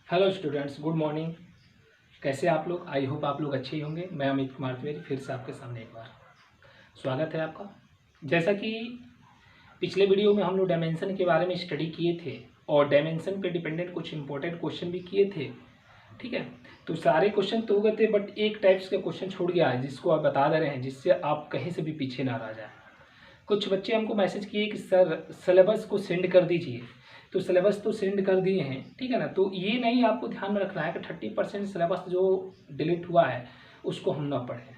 Hello students, good morning. कैसे आप लोग? आई होप आप लोग अच्छे ही होंगे। मैं अमित कुमार त्रिवेदी फिर से आपके सामने एक बार स्वागत है आपका। जैसा कि पिछले वीडियो में हम लोग डायमेंशन के बारे में स्टडी किए थे और डायमेंशन पे डिपेंडेंट कुछ इंपॉर्टेंट क्वेश्चन भी किए थे, ठीक है। तो सारे क्वेश्चन तो हो गए थे, बट एक टाइप्स का क्वेश्चन छूट गया है जिसको आप बता दे रहे हैं, जिससे आप कहीं से भी पीछे ना रह जाए। कुछ बच्चे हमको मैसेज किए कि सर सिलेबस को सेंड कर दीजिए, तो सिलेबस तो सेंड कर दिए हैं, ठीक है ना। तो ये नहीं आपको ध्यान में रखना है कि 30% सिलेबस जो डिलीट हुआ है उसको हम ना पढ़ें,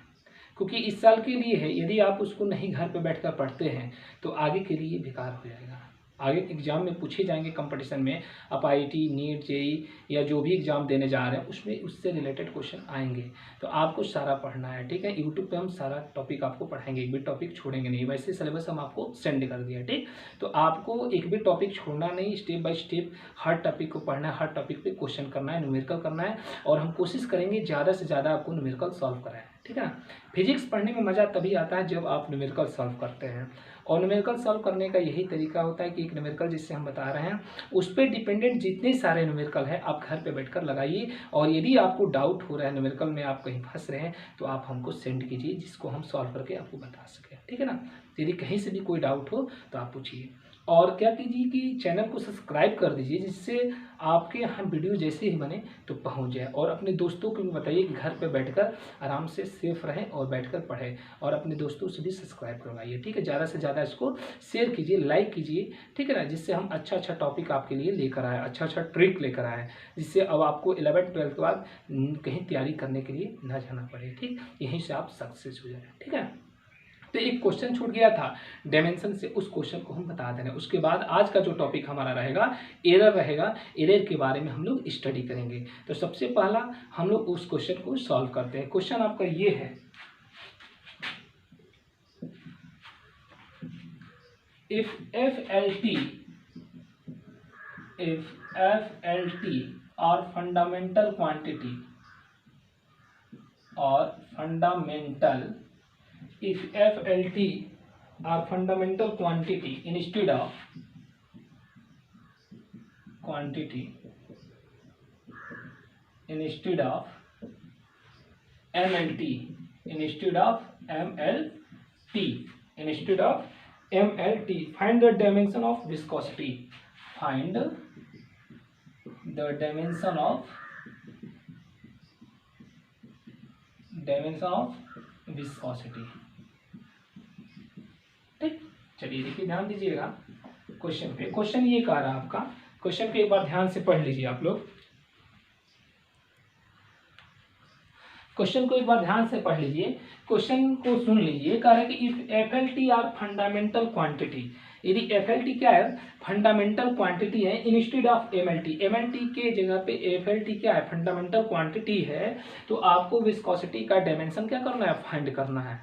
क्योंकि इस साल के लिए है। यदि आप उसको नहीं घर पे बैठकर पढ़ते हैं तो आगे के लिए बेकार हो जाएगा। आगे एग्जाम में पूछे जाएंगे, कंपटीशन में आप आईआईटी, नीट, जेई या जो भी एग्जाम देने जा रहे हैं उसमें उससे रिलेटेड क्वेश्चन आएंगे। तो आपको सारा पढ़ना है, ठीक है। यूट्यूब पे हम सारा टॉपिक आपको पढ़ाएंगे, एक भी टॉपिक छोड़ेंगे नहीं। वैसे सिलेबस हम आपको सेंड कर दिया, ठीक। तो आपको एक भी टॉपिक छोड़ना नहीं, step by step her topic को पढ़ना है, हर टॉपिक पे क्वेश्चन करना है, न्यूमेरिकल करना है। और हम कोशिश करेंगे ज़्यादा से ज़्यादा आपको न्यूमेरिकल सॉल्व कराएं, ठीक है ना। फिजिक्स पढ़ने में मज़ा तभी आता है जब आप न्यूमेरिकल सॉल्व करते हैं। और न्यूमेरिकल सॉल्व करने का यही तरीका होता है कि एक न्यूमेरिकल जिससे हम बता रहे हैं उस पर डिपेंडेंट जितने सारे न्यूमेरिकल है आप घर पे बैठकर लगाइए। और यदि आपको डाउट हो रहा है न्यूमेरिकल में, आप कहीं फंस रहे हैं, तो आप हमको सेंड कीजिए जिसको हम सॉल्व करके आपको बता सकें, ठीक है ना। यदि कहीं से भी कोई डाउट हो तो आप पूछिए। और क्या कीजिए कि चैनल को सब्सक्राइब कर दीजिए, जिससे आपके यहाँ वीडियो जैसे ही बने तो पहुँच जाए। और अपने दोस्तों को भी बताइए कि घर पे बैठकर आराम से सेफ रहें और बैठकर पढ़ें। और अपने दोस्तों से भी सब्सक्राइब करवाइए, ठीक है। ज़्यादा से ज़्यादा इसको शेयर कीजिए, लाइक कीजिए, ठीक है ना, जिससे हम अच्छा अच्छा टॉपिक आपके लिए लेकर आए, अच्छा अच्छा ट्रिक लेकर आए, जिससे अब आपको 11th-12th के बाद कहीं तैयारी करने के लिए ना जाना पड़े, ठीक। यहीं से आप सक्सेस हो जाए, ठीक है। तो एक क्वेश्चन छूट गया था डायमेंशन से, उस क्वेश्चन को हम बता दे रहे हैं। उसके बाद आज का जो टॉपिक हमारा रहेगा एरर रहेगा। एरर के बारे में हम लोग स्टडी करेंगे। तो सबसे पहला हम लोग उस क्वेश्चन को सॉल्व करते हैं। क्वेश्चन आपका ये है, if FLT are fundamental quantity or fundamental, if FLT are fundamental quantity instead of MLT, instead of MLT, find the dimension of viscosity. Find the dimension of viscosity, ठीक। चलिए देखिए, ध्यान दीजिएगा क्वेश्चन पे। क्वेश्चन ये कह रहा है आपका, क्वेश्चन पे एक बार ध्यान से पढ़ लीजिए आप लोग। क्वेश्चन को एक बार ध्यान से पढ़ लीजिए, क्वेश्चन को सुन लीजिए। कह रहा है कि if FLT are fundamental quantity, यदि एफएलटी क्या है, फंडामेंटल क्वांटिटी है, इंस्टेड ऑफ एमएलटी, एमएलटी के जगह पे एफएलटी क्या है, फंडामेंटल क्वांटिटी है, तो आपको विस्कोसिटी का डायमेंशन क्या करना है, फाइंड करना है।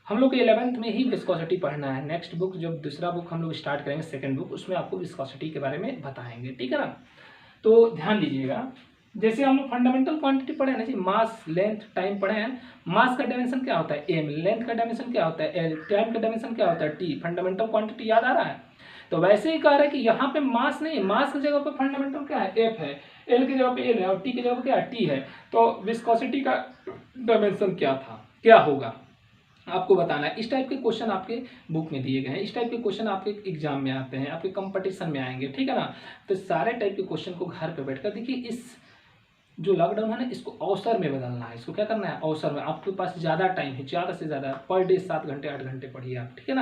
हम लोग 11th में ही विस्कोसिटी पढ़ना है। नेक्स्ट बुक, जब दूसरा बुक हम लोग स्टार्ट करेंगे, सेकंड बुक, उसमें आपको विस्कोसिटी के बारे में बताएंगे, ठीक है ना। तो ध्यान दीजिएगा, जैसे हम लोग फंडामेंटल क्वांटिटी पढ़े ना जी, मास, लेंथ, टाइम पढ़े हैं। मास का डायमेंशन क्या होता है, एम। लेंथ का डायमेंशन क्या होता है, एल। टाइम का डायमेंशन क्या होता है, टी। फंडामेंटल क्वांटिटी याद आ रहा है। तो वैसे ही कह रहा है कि यहाँ पे मास नहीं, मास की जगह पे फंडामेंटल क्या है, एफ है, एल की जगह पे एल है, और टी की जगह पे क्या है, टी है। तो विस्कोसिटी का डायमेंशन क्या था, क्या होगा, आपको बताना है। इस टाइप के क्वेश्चन आपके बुक में दिए गए हैं, इस टाइप के क्वेश्चन आपके एग्जाम में आते हैं, आपके कंपटीशन में आएंगे, ठीक है ना। तो सारे टाइप के क्वेश्चन को घर पे बैठकर देखिए। इस जो लॉकडाउन है ना, इसको अवसर में बदलना है। इसको क्या करना है, अवसर में। आपके पास ज़्यादा टाइम है, ज़्यादा से ज़्यादा पर डे 7 घंटे 8 घंटे पढ़िए आप, ठीक है ना।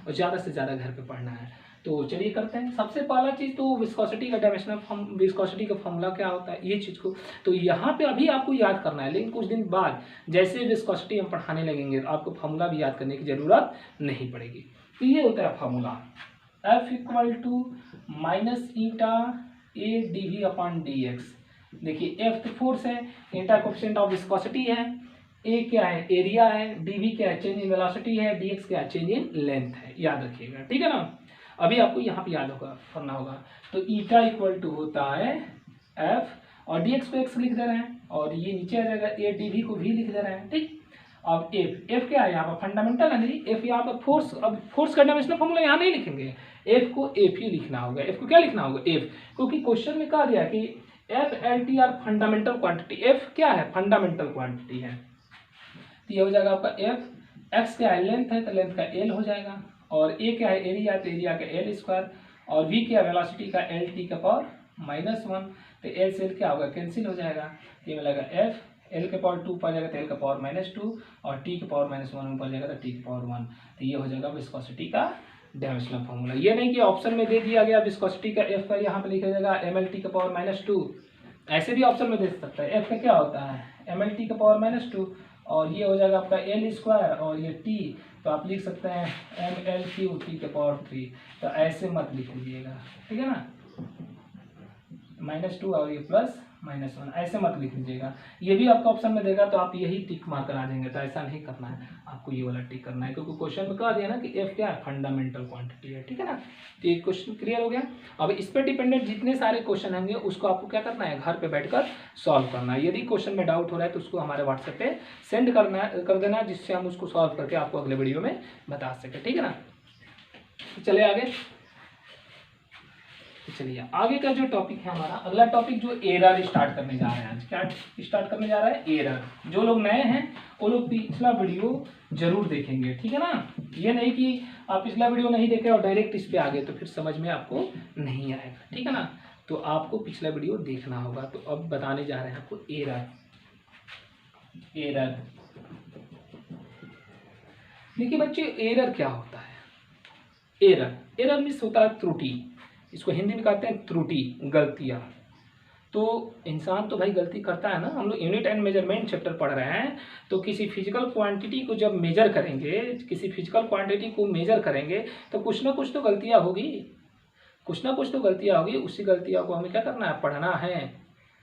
और ज़्यादा से ज़्यादा घर पे पढ़ना है। तो चलिए करते हैं। सबसे पहला चीज़ तो विस्कोसिटी का डायमेंशन, विस्कोसिटी का फॉर्मूला क्या होता है, ये चीज़ को तो यहाँ पे अभी आपको याद करना है। लेकिन कुछ दिन बाद जैसे विस्कोसिटी हम पढ़ाने लगेंगे तो आपको फॉर्मूला भी याद करने की ज़रूरत नहीं पड़ेगी। तो ये होता है formula, F = -eta A dV/dx। देखिए F तो फोर्स है, ईटा कोएफिशिएंट ऑफ विस्कोसिटी है, ए क्या है, एरिया है, डीवी क्या है, चेंज इन वेलोसिटी है, डीएक्स क्या है, चेंज इन लेंथ है। याद रखिएगा, ठीक है ना। अभी आपको यहाँ पे याद होगा, करना होगा। तो ईटा = होता है एफ, और डीएक्स को एक्स लिख दे रहे हैं, और ये नीचे आ जाएगा, ए डीवी को भी लिख दे रहे हैं, ठीक। अब एफ क्या है यहाँ पर, फंडामेंटल है नहीं, एफ यहाँ पर फोर्स। अब फोर्स का डायमेंशनल फॉर्मूला यहाँ नहीं लिखेंगे, एफ को एफ ही लिखना होगा। एफ को क्या लिखना होगा, एफ, क्योंकि क्वेश्चन में कहा गया कि F L T R fundamental quantity. F क्या है? फंडामेंटल क्वांटिटी है। तो ये हो जाएगा आपका एफ, एक्स क्या है? लेंथ है, तो लेंथ का एल हो जाएगा, और ए क्या है? एरिया, तो एरिया का एल स्क्वायर, और वी क्या? वेलोसिटी का एल टी का पावर -1, तो एल से एल क्या होगा? कैंसिल हो जाएगा। ये मिलेगा एफ एल के पावर 2 पर जाएगा तो एल का पावर -2, और टी के पावर -1 ऊपर जाएगा तो टी के पावर 1। तो ये हो जाएगा विस्कोसिटी का डायमेंशनल फॉर्मूला। ये नहीं कि ऑप्शन में दे दिया गया विस्कोसिटी का एफ का यहाँ पे लिखा जाएगा एम एल टी का पावर -2, ऐसे भी ऑप्शन में दे सकता है। एफ का क्या होता है? एम एल टी का पावर -2, और ये हो जाएगा आपका एल स्क्वायर, और ये टी, तो आप लिख सकते हैं एम एल क्यू टी के पावर 3। तो ऐसे मत लिख लीजिएगा, ठीक है ना, -2 और ये +-1, ऐसे मत लिख लीजिएगा। ये भी आपको ऑप्शन में देगा तो आप यही टिक मार कर आ जाएंगे, तो ऐसा नहीं करना है, आपको ये वाला टिक करना है, क्योंकि क्वेश्चन में कह दिया ना कि एफ क्या है? फंडामेंटल क्वांटिटी है, ठीक है ना। तो ये क्वेश्चन क्लियर हो गया। अब इस पर डिपेंडेंट जितने सारे क्वेश्चन होंगे उसको आपको क्या करना है? घर पे बैठकर सॉल्व करना है। यदि क्वेश्चन में डाउट हो रहा है तो उसको हमारे व्हाट्सएप पे सेंड कर देना, जिससे हम उसको सॉल्व करके आपको अगले वीडियो में बता सकें, ठीक है ना। चले आगे। चलिए आगे का जो टॉपिक है हमारा, अगला टॉपिक जो एरर स्टार्ट करने जा रहे हैं आज। क्या स्टार्ट करने जा रहा है? एरर। जो लोग नए हैं वो लोग पिछला वीडियो जरूर देखेंगे, ठीक है ना। ये नहीं कि आप पिछला वीडियो नहीं देखे और डायरेक्ट इस पे आ गए, तो फिर समझ में आपको नहीं आएगा, ठीक है ना। तो आपको पिछला वीडियो देखना होगा। तो अब बताने जा रहे हैं आपको एरर। एरर देखिए बच्चे, एरर क्या होता है? एरर मीन्स होता है त्रुटि। इसको हिंदी में कहते हैं त्रुटि, गलतियाँ। तो इंसान तो भाई गलती करता है ना। हम लोग यूनिट एंड मेजरमेंट चैप्टर पढ़ रहे हैं, तो किसी फिजिकल क्वांटिटी को जब मेजर करेंगे, किसी फिजिकल क्वांटिटी को मेजर करेंगे, तो कुछ ना कुछ तो गलतियाँ होगी, कुछ ना कुछ तो गलतियाँ होगी। उसी गलतियों को हमें क्या करना है? पढ़ना है।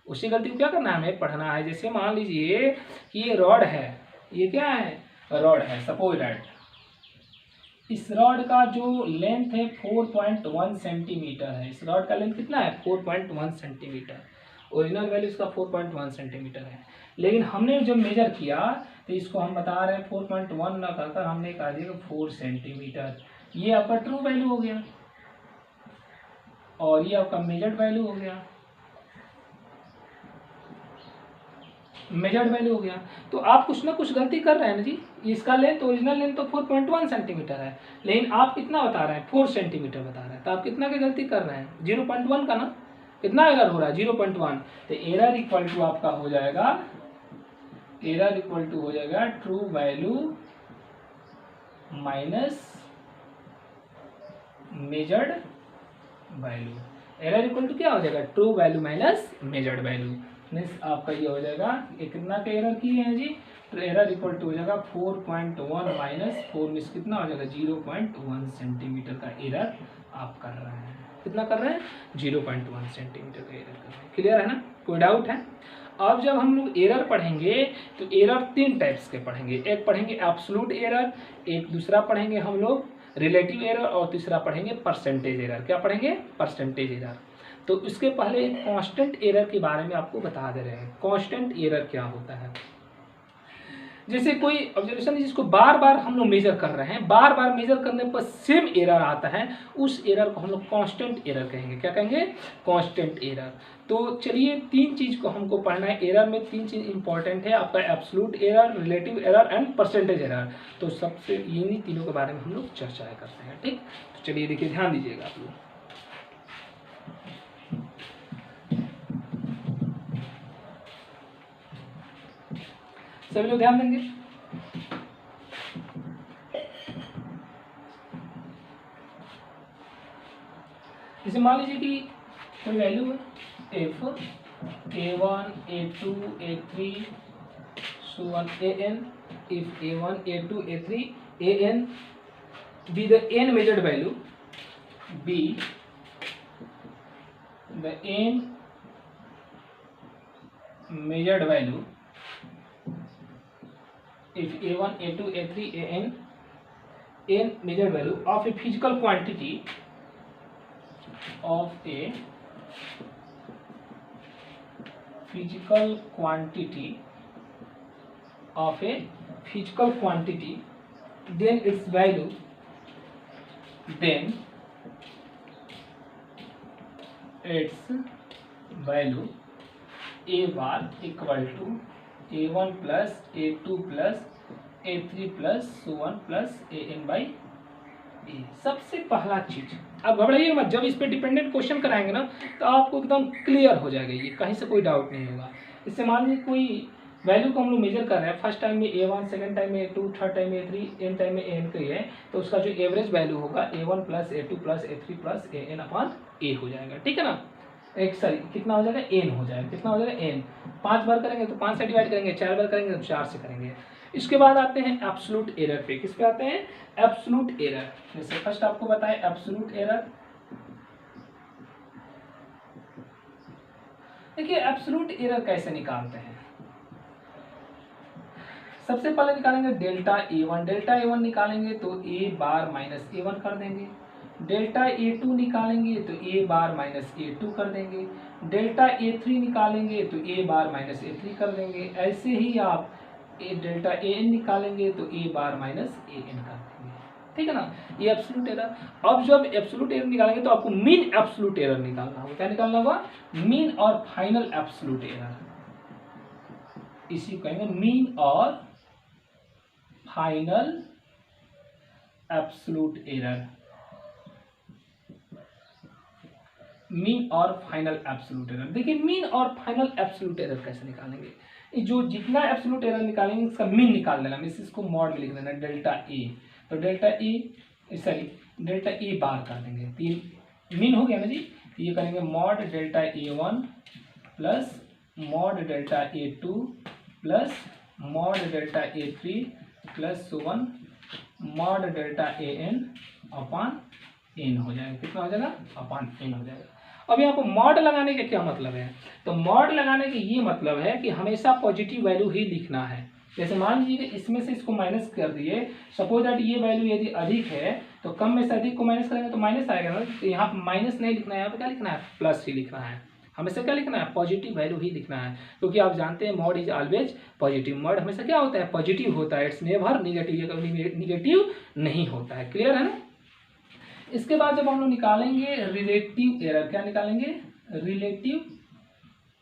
उसी गलती को क्या करना है? हमें पढ़ना है। जैसे मान लीजिए कि ये रॉड है, ये क्या है? रॉड है, सपोज दैट इस रॉड का जो लेंथ है 4.1 सेंटीमीटर है। इस रॉड का लेंथ कितना है? 4.1 सेंटीमीटर। ओरिजिनल वैल्यू इसका 4.1 सेंटीमीटर है, लेकिन हमने जब मेजर किया तो इसको हम बता रहे हैं 4.1 ना कहकर हमने कहा दिया 4 सेंटीमीटर। ये आपका ट्रू वैल्यू हो गया, और ये आपका मेजर्ड वैल्यू हो गया, मेजर्ड वैल्यू हो गया। तो आप कुछ ना कुछ गलती कर रहे हैं ना जी। इसका लेंथ, ओरिजिनल लेंथ तो 4.1 सेंटीमीटर है, लेकिन आप कितना बता रहे हैं? 4 सेंटीमीटर बता रहे हैं। तो आप कितना की गलती कर रहे हैं? 0.1 का ना। कितना एरर हो रहा है? 0.1। तो एरर इक्वल टू आपका हो जाएगा, एरर इक्वल टू हो जाएगा true value minus measured value. Error equal to क्या हो जाएगा? True value minus measured value. Means आपका ये हो जाएगा, ये कितना का एरर किए हैं जी? तो एरर इक्वल टू हो जाएगा 4.1 माइनस 4 मीन्स कितना हो जाएगा? 0.1 सेंटीमीटर का एरर आप कर रहे हैं। कितना कर रहे हैं? 0.1 सेंटीमीटर का एरर कर रहे हैं। क्लियर है ना? कोई डाउट है? अब जब हम लोग एरर पढ़ेंगे तो एरर 3 टाइप्स के पढ़ेंगे। एक पढ़ेंगे एब्सोल्यूट एरर, एक दूसरा पढ़ेंगे हम लोग रिलेटिव एरर, और तीसरा पढ़ेंगे परसेंटेज एरर। क्या पढ़ेंगे? Percentage error. तो इसके पहले एक कांस्टेंट एरर के बारे में आपको बता दे रहे हैं। कांस्टेंट एरर क्या होता है? जैसे कोई ऑब्जर्वेशन जिसको बार बार हम लोग मेजर कर रहे हैं, बार बार मेजर करने पर सेम एरर आता है, उस एरर को हम लोग कांस्टेंट एरर कहेंगे। क्या कहेंगे? Constant error. तो चलिए 3 चीज को हमको पढ़ना है। एरर में 3 चीज इंपॉर्टेंट है आपका, absolute error, relative error and percentage error. तो सबसे इन्हीं तीनों के बारे में हम लोग चर्चा करते हैं, ठीक। तो चलिए देखिए, ध्यान दीजिएगा आप लोग। सभी लोग ध्यान देंगे। जैसे मान लीजिए कि कोई वैल्यू है F a1 a2 a3 so on an, if a1 a2 a3 an be the n measured value, b the n measured value, if a1 a2 a3 an n measured value of a physical quantity of a physical quantity of a physical quantity, then its value, A bar equal to A1 plus A2 plus A3 plus so1 plus AN by A. सबसे पहला चीज, अब घबराइए मत, जब इस पे dependent question कराएंगे ना तो आपको एकदम क्लियर हो जाएगा, ये कहीं से कोई डाउट नहीं होगा। इससे मान लीजिए कोई वैल्यू को हम लोग मेजर कर रहे हैं, फर्स्ट टाइम में A1, सेकंड टाइम में A2, थर्ड टाइम में A3, एन टाइम में AN का है, तो उसका जो एवरेज वैल्यू होगा A1 plus A2 plus A3 plus AN upon A हो जाएगा, ठीक है ना। एक सॉरी कितना हो जाएगा, N हो जाएगा, कितना हो जाएगा N। 5 बार करेंगे तो 5 से डिवाइड करेंगे, 4 बार करेंगे तो 4 से करेंगे। इसके बाद आते हैं एब्सोल्यूट एरर पे। किस पे आते हैं, एब्सोल्यूट एरर। जैसे फर्स्ट आपको बताएं एब्सोल्यूट एरर। देखिए एब्सोल्यूट एरर कैसे निकालते हैं, सबसे पहले निकालेंगे डेल्टा A1। डेल्टा A1 निकालेंगे तो A बार माइनस A1 कर देंगे। डेल्टा A2 निकालेंगे तो A बार माइनस A2 कर देंगे। डेल्टा A3 निकालेंगे तो A बार माइनस A3 कर देंगे। ऐसे ही आप डेल्टा AN निकालेंगे तो A बार माइनस AN कर देंगे, ठीक है ना। ये एब्सोल्यूट एरर। अब जब एब्सोल्यूट एरर निकालेंगे तो आपको मीन एब्सोल्यूट एरर निकालना होगा। क्या निकालना होगा, मीन और फाइनल एब्सोल्यूट एरर। इसी को कहेंगे मीन और फाइनल एब्सोल्यूट एरर। मीन और फाइनल एब्सोल्यूट एरर। देखिए मीन और फाइनल एब्सोल्यूट एरर कैसे निकालेंगे, जो जितना एब्सोल्यूट एरर निकालेंगे इसका मीन निकाल देना, इसको मॉड में लिख देना डेल्टा ए। तो delta A sorry delta A बार कर देंगे, तीन मीन हो गया ना जी। तो ये करेंगे mod delta A1 plus mod delta A2 plus mod delta A3 plus so1 mod delta AN upon N हो जाएगा। कितना हो जाएगा, अपॉन N हो जाएगा। अब यहाँ पर मॉड लगाने का क्या मतलब है, तो मॉड लगाने का ये मतलब है कि हमेशा पॉजिटिव वैल्यू ही लिखना है। जैसे मान लीजिए कि इसमें से इसको माइनस कर दिए, सपोज दैट ये वैल्यू यदि अधिक है तो कम में से अधिक को माइनस करेंगे तो माइनस आएगा ना। तो यहाँ पर माइनस नहीं लिखना है, यहाँ पर क्या लिखना है, प्लस ही लिखना है। हमेशा क्या लिखना है, पॉजिटिव वैल्यू ही लिखना है, क्योंकि आप जानते हैं mod is always positive. Mod हमेशा क्या होता है, पॉजिटिव होता है, इट्स नेवर निगेटिव, निगेटिव नहीं होता है। क्लियर है ना। इसके बाद जब हम लोग निकालेंगे रिलेटिव एरर, क्या निकालेंगे, रिलेटिव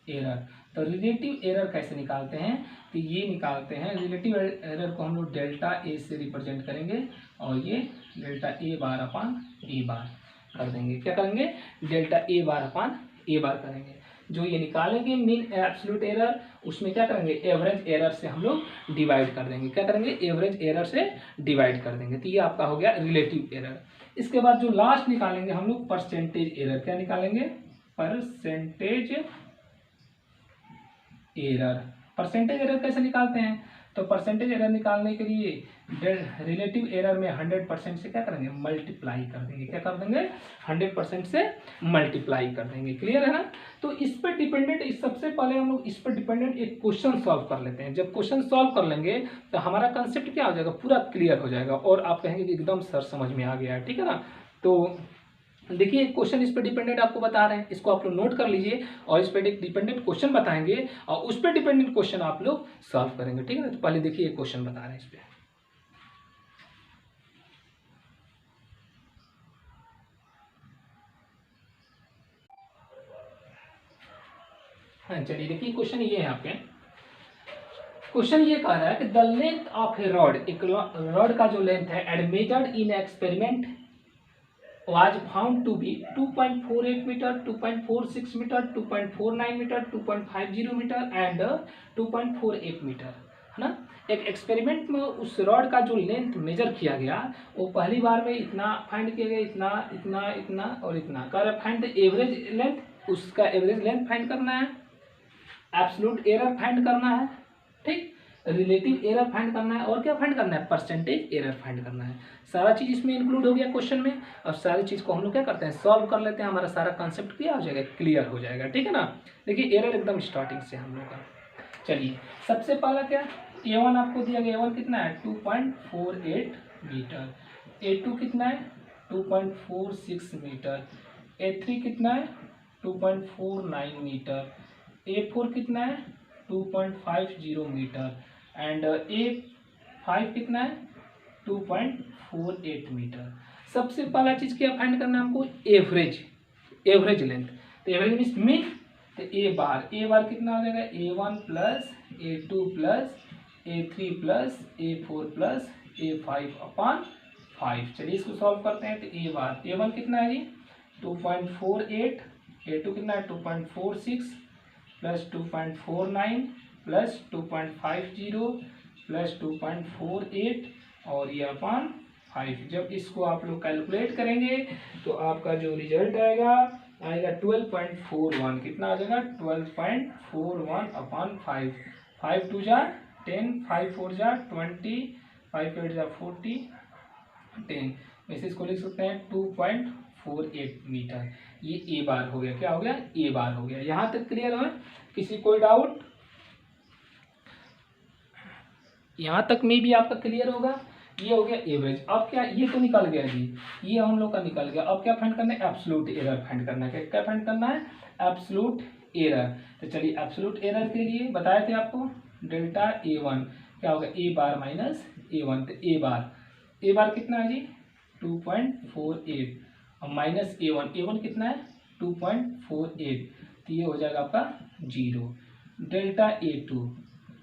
एरर। तो रिलेटिव एरर कैसे निकालते हैं, तो ये निकालते हैं रिलेटिव एरर को हम लोग डेल्टा ए से रिप्रेजेंट करेंगे और ये डेल्टा ए बार अपान ए बार कर देंगे। क्या करेंगे, डेल्टा ए बार अपान ए बार करेंगे। जो ये निकालेंगे मीन एब्सोल्यूट एरर, उसमें क्या करेंगे, एवरेज एरर से हम लोग डिवाइड कर देंगे। क्या करेंगे, एवरेज एरर से डिवाइड कर देंगे। तो ये आपका हो गया रिलेटिव एरर। इसके बाद जो लास्ट निकालेंगे हम लोग परसेंटेज एरर। क्या निकालेंगे, परसेंटेज एरर। परसेंटेज एरर कैसे निकालते हैं, तो परसेंटेज एरर निकालने के लिए रिलेटिव एरर में 100% से क्या करेंगे, मल्टीप्लाई कर देंगे। क्या कर देंगे, 100% से मल्टीप्लाई कर देंगे। क्लियर है ना। तो इस पर डिपेंडेंट, इस सबसे पहले हम लोग इस पर डिपेंडेंट एक क्वेश्चन सॉल्व कर लेते हैं। जब क्वेश्चन सॉल्व कर लेंगे तो हमारा कंसेप्ट क्या हो जाएगा, पूरा क्लियर हो जाएगा और आप कहेंगे कि एकदम सर समझ में आ गया है। ठीक है ना। तो देखिए क्वेश्चन इस पर डिपेंडेंट आपको बता रहे हैं, इसको आप लोग नोट कर लीजिए और इस पर डिपेंडेंट क्वेश्चन बताएंगे और उस पर डिपेंडेंट क्वेश्चन आप लोग सॉल्व करेंगे। ठीक है ना। तो पहले देखिए क्वेश्चन बता रहे हैं इस पर। हाँ चलिए देखिए क्वेश्चन ये है आपके। क्वेश्चन ये कह रहा है कि the length of A rod, एक रॉड का जो लेंथ है and measured in experiment was found to be 2.48 meter, 2.46 meter, 2.49 meter, 2.50 meter and 2.48 meter, है ना। एक एक्सपेरिमेंट में उस रॉड का जो लेंथ मेजर किया गया वो पहली बार में इतना फाइंड किया गया, इतना इतना इतना और इतना। कर फाइंड द एवरेज लेंथ, उसका एवरेज लेंथ फाइंड करना है, एब्सोल्यूट एरर फाइंड करना है, ठीक, रिलेटिव एरर फाइंड करना है और क्या फाइंड करना है, परसेंटेज एरर फाइंड करना है। सारा चीज इसमें इंक्लूड हो गया क्वेश्चन में। और सारी चीज को हम लोग क्या करते हैं, सॉल्व कर लेते हैं, हमारा सारा कंसेप्ट क्या हो जाएगा, क्लियर हो जाएगा। ठीक है ना। देखिए एरर एकदम स्टार्टिंग से हम लोग का। चलिए सबसे पहला क्या, A1 आपको दिया गया, A1 कितना है 2.48 मीटर, A2 कितना है 2.46 मीटर, A3 कितना है 2.49 मीटर, A4 कितना है 2.50 मीटर एंड A5 कितना है 2.48 मीटर। सबसे पहला चीज क्या फाइंड करना है हमको, एवरेज, एवरेज लेंथ। तो एवरेज मीन्स मीन तो ए बार कितना हो जाएगा, A1 plus A2 plus A3 plus A4 plus A5 upon 5। चलिए इसको सॉल्व करते हैं। तो A1 कितना है जी 2.48, A2 कितना है 2.46 प्लस 2.49 प्लस 2.50 प्लस 2.48 और ये अपॉन 5। जब इसको आप लोग कैलकुलेट करेंगे तो आपका जो रिजल्ट आएगा 12.41। कितना आ जाएगा 12.41 अपॉन 5। 5 2 जा 10, 5 4 जा 20, 5 8 जा 40, 10। वैसे इसको लिख सकते हैं 2.48 मीटर। ये ए बार हो गया। क्या हो गया, ए बार हो गया। यहाँ तक क्लियर है? किसी कोई डाउट? यहाँ तक में भी आपका क्लियर होगा। ये हो गया एवरेज। अब क्या, ये तो निकल गया जी, ये हम लोग का निकल गया। अब क्या फाइंड करना है, एब्सोल्यूट एरर फाइंड करना है। क्या फाइंड करना है, एब्सोल्यूट एरर। तो चलिए एब्सोल्यूट एरर के लिए बताए थे आपको डेल्टा A1 क्या होगा, ए बार माइनस A1। तो ए बार कितना है जी 2.48 और माइनस A1 कितना है 2.48। तो ये हो जाएगा आपका 0। डेल्टा A2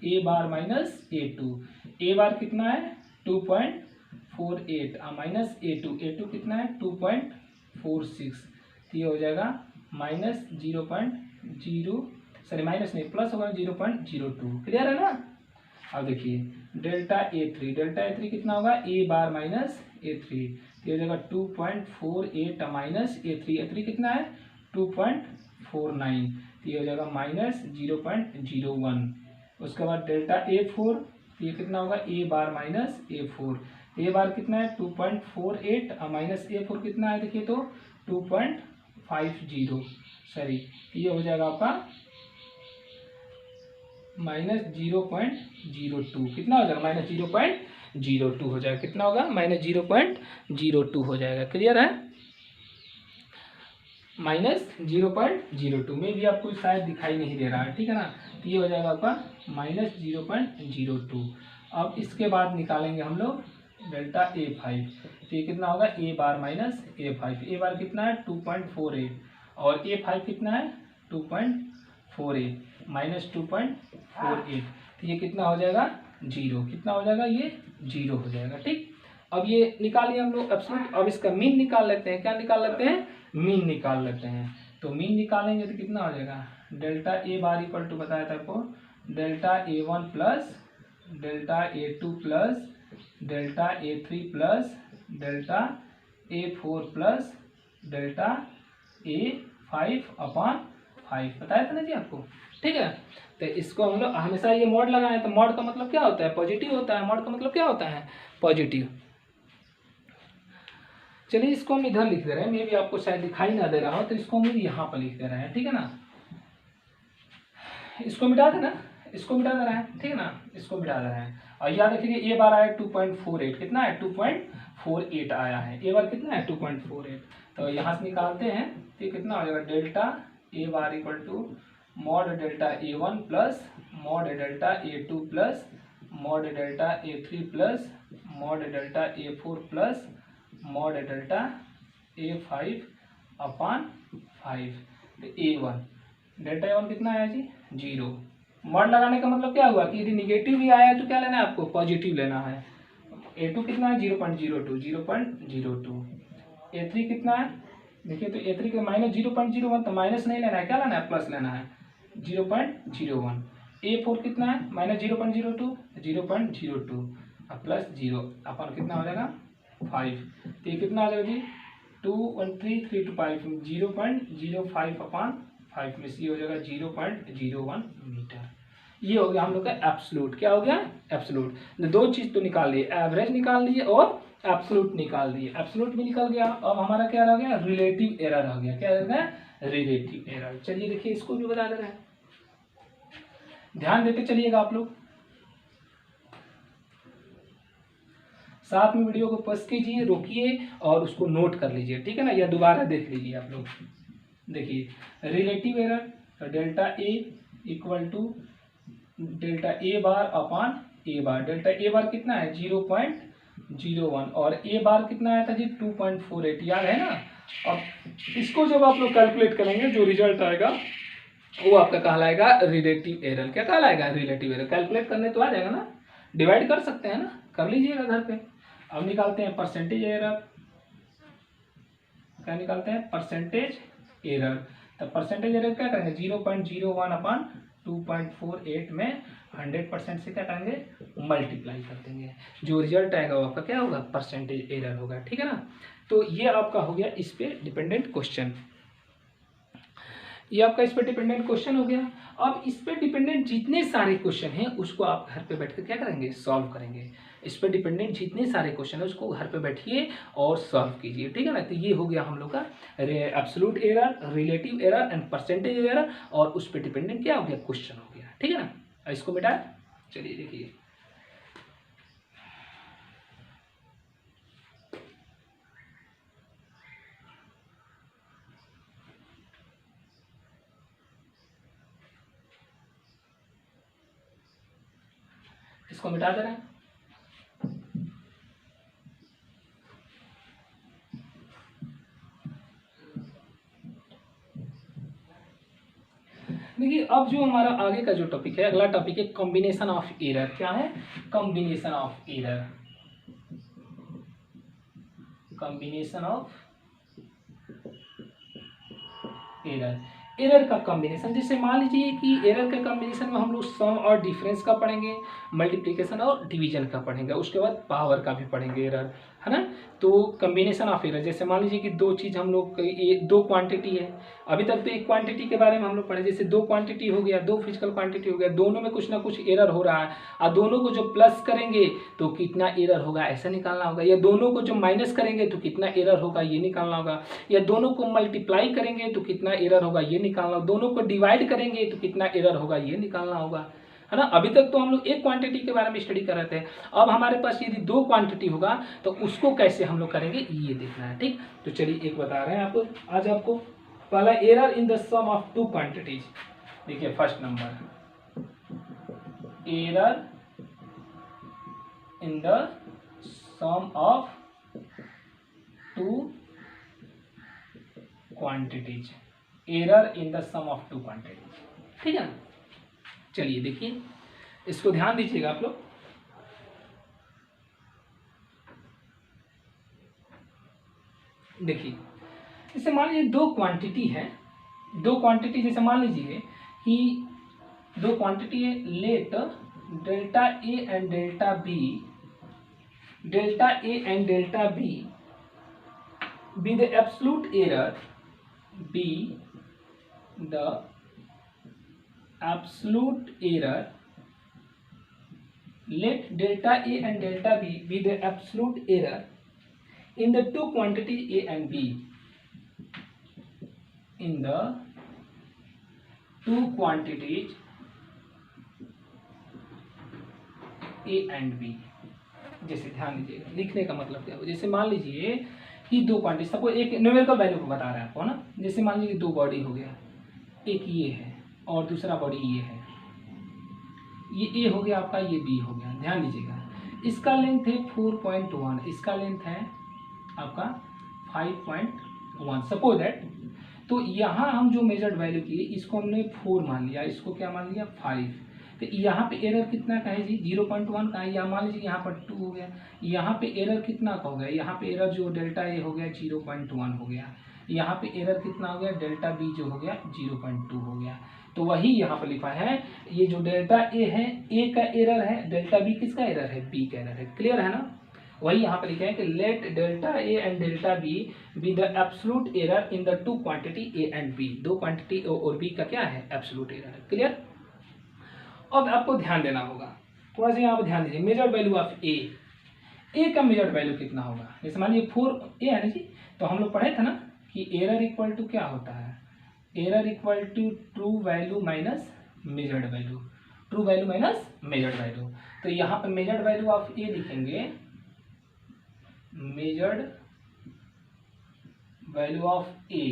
ए बार माइनस A2, ए बार कितना है 2.48 माइनस A2 कितना है 2.46। तो ये हो जाएगा माइनस 0.0, सॉरी माइनस नहीं प्लस होगा 0.02। क्लियर है ना? अब देखिए डेल्टा A3 कितना होगा, ए बार माइनस A3। तो ये हो जाएगा 2.48 माइनस A3 कितना है 2.49। तो ये हो जाएगा माइनस 0.01। उसके बाद डेल्टा A4, ये कितना होगा ए बार माइनस A4। ए बार कितना है 2.48 और माइनस A4 कितना है देखिए तो 2.50, सॉरी ये हो जाएगा आपका माइनस 0.02। कितना हो जाएगा, माइनस 0.02 हो जाएगा। कितना होगा, माइनस 0.02 हो जाएगा। क्लियर है? माइनस 0.02 में भी आपको शायद दिखाई नहीं दे रहा है, ठीक है ना? तो ये हो जाएगा आपका माइनस 0.02। अब इसके बाद निकालेंगे हम लोग डेल्टा A5। तो ये कितना होगा, ए बार माइनस A5। ए बार कितना है 2.48 और A5 कितना है 2.48 माइनस 2.48। तो ये कितना हो जाएगा 0। कितना हो जाएगा, ये 0 हो जाएगा। ठीक, अब ये निकालिए हम लोग एब्सोल्यूट। अब इसका मीन निकाल लेते हैं। क्या निकाल लेते हैं, मीन निकाल लेते हैं। तो मीन निकालेंगे तो कितना हो जाएगा, delta A bar equal to बताया था आपको delta A1 plus delta A2 plus delta A3 plus delta A4 plus delta A5 upon 5 बताया था ना जी आपको। ठीक है, तो इसको हम लोग हमेशा ये मॉड लगाए। तो मॉड का मतलब क्या होता है, पॉजिटिव होता है। मॉड का मतलब क्या होता है, पॉजिटिव। चलिए इसको हम इधर लिख दे रहे हैं, मे भी आपको शायद दिखाई ना दे रहा हो, तो इसको हम यहाँ पर लिख दे रहे हैं। ठीक है ना, इसको मिटा देना, इसको मिटा दे रहे हैं। ठीक है ना, इसको मिटा दे रहे हैं। और याद रखिए ए बार आया 2.48। कितना है 2.48 आया है। ए बार कितना है 2.48। तो यहाँ से निकालते हैं तो ये कितना हो जाएगा, delta A bar equal to mod delta A1 plus mod delta A2 plus mod delta A3 plus mod delta A4 plus mod delta A5 upon 5। तो A1 डेल्टा A1 कितना आया जी 0। मॉड लगाने का मतलब क्या हुआ कि यदि निगेटिव भी आया तो क्या लेना है आपको, पॉजिटिव लेना है। A2 कितना है 0.02। A3 कितना है देखिए, तो A3 का माइनस 0.01, तो माइनस नहीं लेना है, क्या लेना है, प्लस लेना है 0.01। A4 कितना है माइनस 0.02 और प्लस 0 अपन कितना हो जाएगा 5। तो ये कितना आ जाएगा जी 2 1 3 3 to 5 0.05 अपॉन 5 में से हो जाएगा 0.01 मीटर। ये हो गया हम लोग का एब्सोल्यूट। क्या हो गया, एब्सोल्यूट। दो चीज तो निकाल लिए, एवरेज निकाल लिए और एब्सोल्यूट निकाल दिए। एब्सोल्यूट भी निकल गया। अब हमारा क्या रह गया, रिलेटिव एरर आ गया। क्या रह गया, रिलेटिव एरर। चलिए देखिए इसको भी बता दे रहे हैं, ध्यान देते चलिएगा आप लोग। साथ में वीडियो को पॉज कीजिए, रोकिए और उसको नोट कर लीजिए। ठीक है ना, या दोबारा देख लीजिए आप लोग। देखिए relative error delta A equal to delta A bar upon A bar. Delta A bar कितना है 0.01 और ए बार कितना आया था जी 2.48, याद है ना। अब इसको जब आप लोग कैलकुलेट करेंगे जो रिजल्ट आएगा वो आपका कहलाएगा रिलेटिव एरर। क्या कहलाएगा? Relative error. कैलकुलेट करने तो आ जाएगा ना, डिवाइड कर सकते हैं ना, कर लीजिएगा घर पे। अब निकालते हैं परसेंटेज एरर। क्या निकालते हैं? Percentage error. तो परसेंटेज एरर क्या करेंगे? 0.01 अपन 2.48 में 100% से क्या करेंगे? मल्टीप्लाई कर देंगे। जो रिजल्ट आएगा वो आपका क्या होगा? परसेंटेज एरर होगा। ठीक है ना। तो ये आपका हो गया इस पे डिपेंडेंट क्वेश्चन। ये आपका इस पे डिपेंडेंट क्वेश्चन हो गया। अब इस पे डिपेंडेंट जितने सारे क्वेश्चन हैं उसको आप घर पे बैठ कर क्या करेंगे? सॉल्व करेंगे। इस पे डिपेंडेंट जितने सारे क्वेश्चन है उसको घर पे बैठिए और सॉल्व कीजिए। ठीक है ना। तो ये हो गया हम लोग का absolute error, relative error and percentage error, और उस पे डिपेंडेंट क्या हो गया? क्वेश्चन हो गया। ठीक है ना। इसको मिटाए, चलिए देखिए। इसको मिटा दे रहे हैं। देखिए अब जो हमारा आगे का जो टॉपिक है, अगला टॉपिक है कॉम्बिनेशन ऑफ एरर। क्या है? Combination of error. Combination of error. Error का कॉम्बिनेशन, जैसे मान लीजिए कि एरर के कॉम्बिनेशन में हम लोग सम और डिफरेंस का पढ़ेंगे, मल्टीप्लिकेशन और डिवीजन का पढ़ेंगे, उसके बाद पावर का भी पढ़ेंगे एरर, है ना। तो कॉम्बिनेशन ऑफ एरर, जैसे मान लीजिए कि दो चीज़ हम लोग, ये दो क्वांटिटी है। अभी तक तो एक क्वांटिटी के बारे में हम लोग पढ़े, जैसे दो क्वांटिटी हो गया, दो फिजिकल क्वांटिटी हो गया, दोनों में कुछ ना कुछ एरर हो रहा है, और दोनों को जो प्लस करेंगे तो कितना एरर होगा ऐसा निकालना होगा, या दोनों को जो माइनस करेंगे तो कितना एरर होगा ये निकालना होगा, या दोनों को मल्टीप्लाई करेंगे तो कितना एरर होगा ये निकालना होगा, दोनों को डिवाइड करेंगे तो कितना एरर होगा ये निकालना होगा, है ना। अभी तक तो हम लोग एक क्वांटिटी के बारे में स्टडी कर रहे थे। अब हमारे पास यदि दो क्वांटिटी होगा तो उसको कैसे हम लोग करेंगे ये देखना है। ठीक, तो चलिए एक बता रहे हैं आपको आज। आपको पहला error in the sum of two quantities. देखिए first number, error in the sum of two quantities. Error in the sum of two quantities. ठीक है ना। चलिए देखिए, इसको ध्यान दीजिएगा आप लोग। देखिए जैसे मान लीजिए दो क्वांटिटी है, दो क्वांटिटी, जैसे मान लीजिए कि दो क्वांटिटी है, let delta A and delta B, delta A and delta B the absolute error, be the absolute error, let delta a and delta b be the absolute error in the two quantities a and b, in the two quantities a and b। जैसे ध्यान दीजिएगा, लिखने का मतलब क्या हो, जैसे मान लीजिए कि दो क्वांटिटी, सबको एक न्यूमेरिकल वैल्यू को बता रहे हैं आपको ना। जैसे मान लीजिए दो बॉडी हो गया, एक ये है और दूसरा बॉडी ये है, ये ए हो गया आपका, ये बी हो गया। ध्यान दीजिएगा, इसका लेंथ है 4.1, इसका लेंथ है आपका 5.1 सपोज दैट। तो यहाँ हम जो मेजर्ड वैल्यू किए इसको हमने 4 मान लिया, इसको क्या मान लिया 5। तो यहाँ पे एरर कितना का है जी? 0.1 का है। या मान लीजिए यहाँ पर 2 हो गया, यहाँ पे एरर कितना का हो गया? यहाँ पे एरर जो डेल्टा ए हो गया 0.1 हो गया, यहाँ पे एरर कितना हो गया? डेल्टा बी जो हो गया 0.2 हो गया। तो वही यहाँ पर लिखा है, ये जो डेल्टा ए है, ए का एरर है, डेल्टा बी किसका एरर है? बी का एरर है। क्लियर है ना। वही यहाँ पर लिखा है कि let delta A and delta B be the absolute error in the two quantity A and B. दो क्वांटिटी ए और बी का क्या है? एब्सोल्यूट एरर है। क्लियर। अब आपको ध्यान देना होगा, थोड़ा सा यहाँ पर ध्यान दीजिए। मेजर्ड वैल्यू ऑफ ए का मेजर्ड वैल्यू कितना होगा? जैसे मान लीजिए 4 ए है ना जी, तो हम लोग पढ़े थे ना कि एरर इक्वल टू क्या होता है? Error equal to true value minus measured value, true value minus measured value. तो यहाँ पे मेजर्ड वैल्यू ऑफ ए लिखेंगे, मेजर्ड वैल्यू ऑफ ए,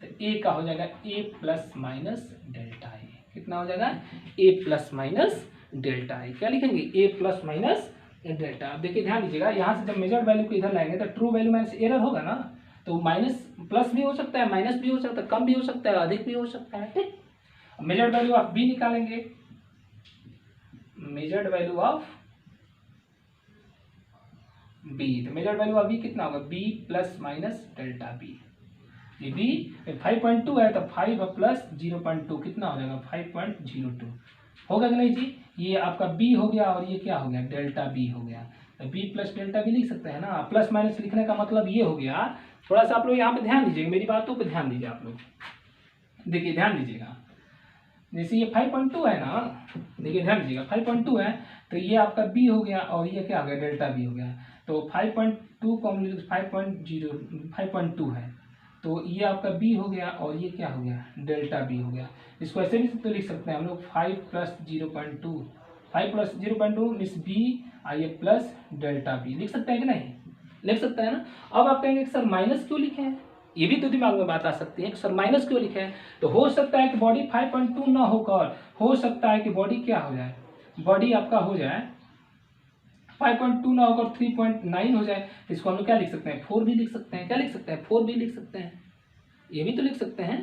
तो ए का हो जाएगा ए प्लस माइनस डेल्टा ए। कितना हो जाएगा? ए प्लस माइनस डेल्टा ए। क्या लिखेंगे? ए प्लस माइनस डेल्टा। अब देखिए ध्यान दीजिएगा, यहाँ से जब मेजर्ड वैल्यू को इधर लाएंगे तो ट्रू वैल्यू माइनस एरर होगा ना, तो माइनस प्लस भी हो सकता है, माइनस भी हो सकता है, कम भी हो सकता है, अधिक भी हो सकता है। ठीक। मेजर्ड वैल्यू ऑफ बी निकालेंगे, मेजर्ड वैल्यू ऑफ बी, तो मेजर्ड वैल्यू ऑफ बी कितना होगा, B plus minus delta B. ये बी 5.2 है तो 5 प्लस 0.2 कितना हो जाएगा 5.02 होगा कि नहीं जी। ये आपका बी हो गया और ये क्या हो गया डेल्टा बी हो गया, तो बी प्लस डेल्टा बी लिख सकते हैं ना। प्लस माइनस लिखने का मतलब ये हो गया, थोड़ा सा आप लोग यहाँ पे ध्यान दीजिएगा, मेरी बातों पे ध्यान दीजिए आप लोग, देखिए ध्यान दीजिएगा। जैसे ये 5.2 है ना, देखिए ध्यान दीजिएगा 5.2 है तो ये आपका बी हो गया और ये क्या हो गया डेल्टा बी हो गया। तो 5.2 को हम 5.2 है तो ये आपका बी हो गया और ये क्या हो गया डेल्टा बी हो गया। इसको ऐसे भी तो लिख सकते हैं हम लोग 5 प्लस 0.2, 5 प्लस 0.2 मीन्स बी आइए प्लस डेल्टा बी, लिख सकते हैं कि नहीं, लिख सकते हैं ना। अब आप कहेंगे सर माइनस क्यों लिखे हैं, ये भी तो दिमाग में बात आ सकती है कि सर माइनस क्यों लिखे हैं। तो हो सकता है कि बॉडी 5.2 ना होकर हो सकता है कि बॉडी क्या हो जाए, बॉडी आपका हो जाए 5.2 ना होकर 3.9 हो जाए। इसको हम लोग क्या लिख सकते हैं 4 भी लिख सकते हैं, क्या लिख सकते हैं 4 भी लिख सकते हैं, ये भी तो लिख सकते हैं,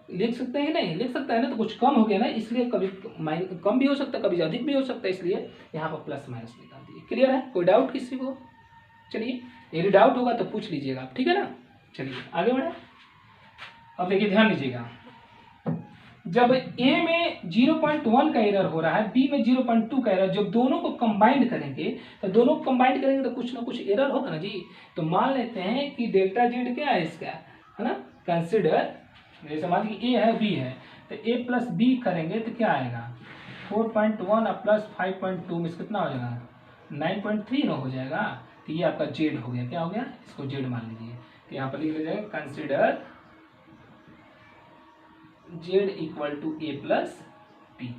लिख सकते हैं कि नहीं, लिख सकता है ना। तो कुछ कम हो गया ना, इसलिए कभी कम भी हो सकता है कभी अधिक भी हो सकता है, इसलिए यहाँ पर प्लस माइनस निकाल दिए। क्लियर है, कोई डाउट किसी को, चलिए यदि डाउट होगा तो पूछ लीजिएगा आप, ठीक है ना। चलिए आगे बढ़े। अब देखिए ध्यान दीजिएगा, जब ए में 0.1 का एरर हो रहा है, बी में 0.2 का एरर, जब दोनों को कंबाइंड करेंगे तो कुछ ना कुछ एरर होगा ना जी। तो मान लेते हैं कि डेल्टा जेड क्या है इसका, है ना, कंसिडर जैसे मान लीजिए ए है बी है तो ए प्लस बी करेंगे तो क्या आएगा 4.1 और प्लस 5.2 में कितना हो जाएगा 9.3 ना हो जाएगा। तो ये आपका जेड हो गया, क्या हो गया, इसको जेड मान लीजिए। तो यहाँ पर लिख लिया जाएगा consider Z equal to A plus B.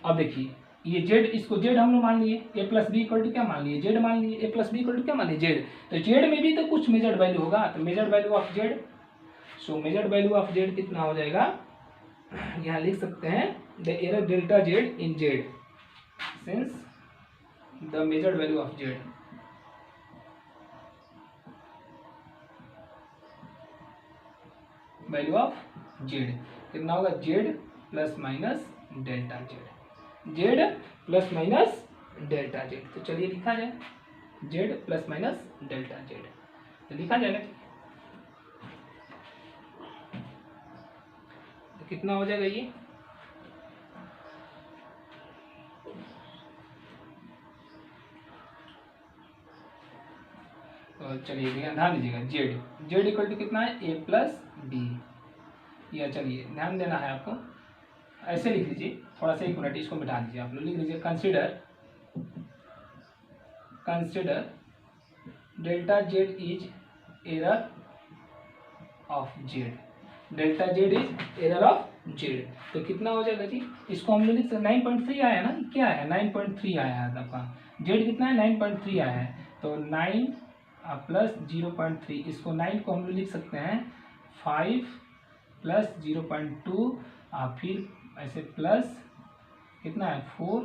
अब देखिए ये जेड, इसको जेड हम लोग मान लिए, ए प्लस बी इक्वल टू क्या मान लिए जेड मान लिए, ए प्लस बी इक्वल टू क्या मान लिए जेड। तो जेड में भी तो कुछ मेजर्ड वैल्यू होगा, तो measured value of Z, so measured value of Z कितना हो जाएगा, यहाँ लिख सकते हैं the error delta Z in Z since the measured value of Z, value of Z कितना होगा Z plus minus delta Z, Z plus minus delta Z. तो चलिए लिखा जाए Z plus minus delta Z, तो लिखा जाएगा तो कितना हो जाएगा ये, तो चलिए ध्यान दीजिएगा जेड, जेड इक्वल टू कितना है ए प्लस बी, या चलिए ध्यान देना है आपको, ऐसे लिख लीजिए, थोड़ा सा एक मिनट इसको मिटा दीजिए आप लोग, लिख लीजिए consider delta Z is error of Z, delta Z is error of Z. तो कितना हो जाएगा जी, इसको हम लोग लिख सकते 9.3 आया ना, क्या है 9.3 आया है आपका, जेड कितना है 9.3 आया है, तो 9 प्लस 0.3, इसको 9 को हम लोग लिख सकते हैं 5 प्लस 0.2 फिर ऐसे प्लस कितना है 4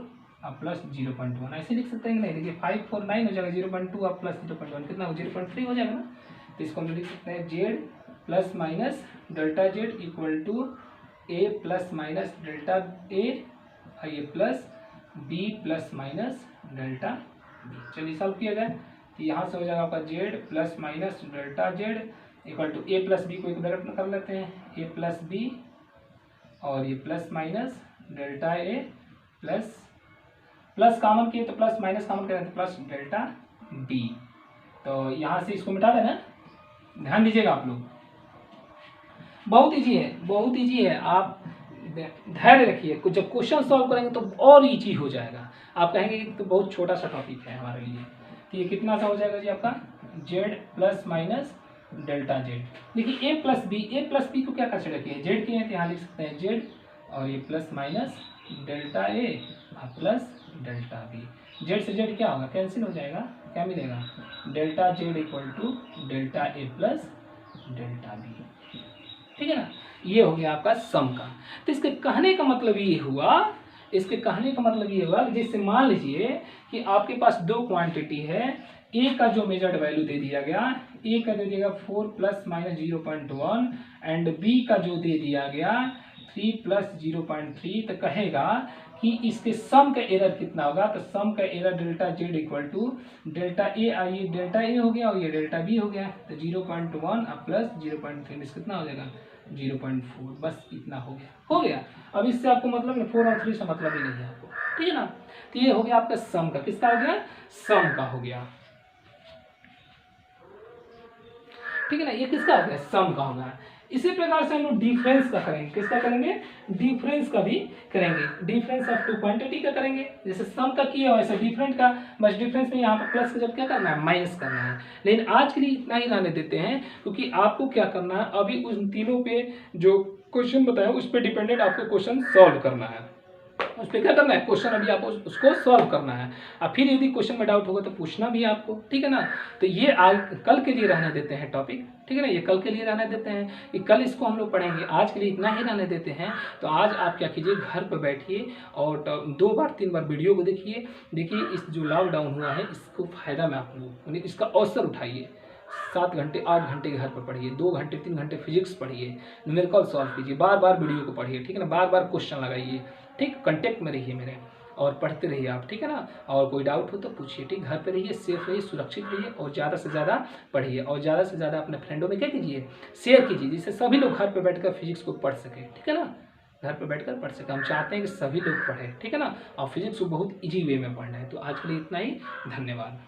प्लस 0.1, ऐसे लिख सकते हैं कि नहीं। देखिए 5 4 9 हो जाएगा, 0.2 और प्लस 0.1 कितना हो 0.3 हो जाएगा ना। तो इसको हम लिख सकते हैं Z plus minus delta Z equal to A plus minus delta A ये plus B plus minus delta B. चलिए सॉल्व किया जाए, तो यहाँ से हो जाएगा आपका Z plus minus delta Z equal to A plus B को एक ब्रैकेट में कर लेते हैं, ए प्लस बी और ये plus minus delta A plus plus common किए तो प्लस माइनस कॉमन करें तो प्लस डेल्टा बी। तो यहाँ से इसको मिटा देना, ध्यान दीजिएगा आप लोग, बहुत इजी है, बहुत इजी है, आप धैर्य रखिए, जब क्वेश्चन सॉल्व करेंगे तो और इजी हो जाएगा। आप कहेंगे कि तो बहुत छोटा सा टॉपिक है हमारे लिए, तो ये कितना सा हो जाएगा जी आपका Z plus minus delta Z. देखिए ए प्लस बी को क्या कंसिडर किया है जेड के हैं, तो यहाँ लिख सकते हैं जेड और ये plus minus delta A plus delta B. Z से जेड क्या होगा कैंसिल हो जाएगा, क्या मिलेगा delta Z equal to delta A plus delta B, ठीक है ना। ये हो गया आपका सम का। तो इसके कहने का मतलब ये हुआ, इसके कहने का मतलब ये हुआ कि जैसे मान लीजिए कि आपके पास दो क्वांटिटी है, ए का जो मेजर्ड वैल्यू दे दिया गया, ए का दे दिया 4 प्लस माइनस 0.1 एंड बी का जो दे दिया गया 3 प्लस 0.3, तो कहेगा कि इसके सम का एरर कितना होगा। तो सम का error delta Z equal to delta A, आइए डेल्टा ए हो गया और ये डेल्टा बी हो गया। तो 0.1 अब प्लस 0.3 कितना हो जाएगा 0.4, बस इतना हो गया। अब इससे आपको मतलब ना 4 और 3 से मतलब ही नहीं है आपको, ठीक है ना। तो ये हो गया आपका सम का, किसका हो गया, सम का हो गया, ठीक है ना। ये किसका हो गया, सम का हो गया। इसी प्रकार से हम लोग डिफरेंस का करेंगे, किसका करेंगे, डिफरेंस का भी करेंगे। डिफरेंस ऑफ टू क्वांटिटी का करेंगे, जैसे सम का किया वैसे डिफरेंट का, बस डिफरेंस में यहाँ पर प्लस का जब क्या करना है, माइनस करना है। लेकिन आज के लिए इतना ही रहने देते हैं, क्योंकि आपको क्या करना है, अभी उन तीनों पे जो क्वेश्चन बताया उस पर डिपेंडेंट आपको क्वेश्चन सॉल्व करना है। उस पर क्या करना है, क्वेश्चन अभी आपको उसको सॉल्व करना है। अब फिर यदि क्वेश्चन में डाउट होगा तो पूछना भी है आपको, ठीक है ना। तो ये आज कल के लिए रहने देते हैं टॉपिक, ठीक है ना, ये कल के लिए रहने देते हैं कि कल इसको हम लोग पढ़ेंगे। आज के लिए इतना ही रहने देते हैं। तो आज आप क्या कीजिए, घर पर बैठिए और 2 बार 3 बार वीडियो को देखिए। इस जो लॉकडाउन हुआ है इसको फ़ायदा में आप लोग इसका अवसर उठाइए। 7 घंटे 8 घंटे घर पर पढ़िए, 2 घंटे 3 घंटे फिजिक्स पढ़िए, न्यूमेरिकल सॉल्व कीजिए, बार बार वीडियो को पढ़िए, ठीक है ना, बार बार क्वेश्चन लगाइए, ठीक, कांटेक्ट में रहिए मेरे और पढ़ते रहिए आप, ठीक है ना। और कोई डाउट हो तो पूछिए, ठीक, घर पे रहिए, सेफ रहिए, सुरक्षित रहिए और ज़्यादा से ज़्यादा पढ़िए और ज़्यादा से ज़्यादा अपने फ्रेंडों में क्या कीजिए, शेयर कीजिए, जिससे सभी लोग घर पर बैठकर फिजिक्स को पढ़ सके, ठीक है ना, घर पर बैठकर पढ़ सके। हम चाहते हैं कि सभी लोग पढ़ें, ठीक है ना, और फिजिक्स को बहुत ईजी वे में पढ़ना है। तो आज के लिए इतना ही, धन्यवाद।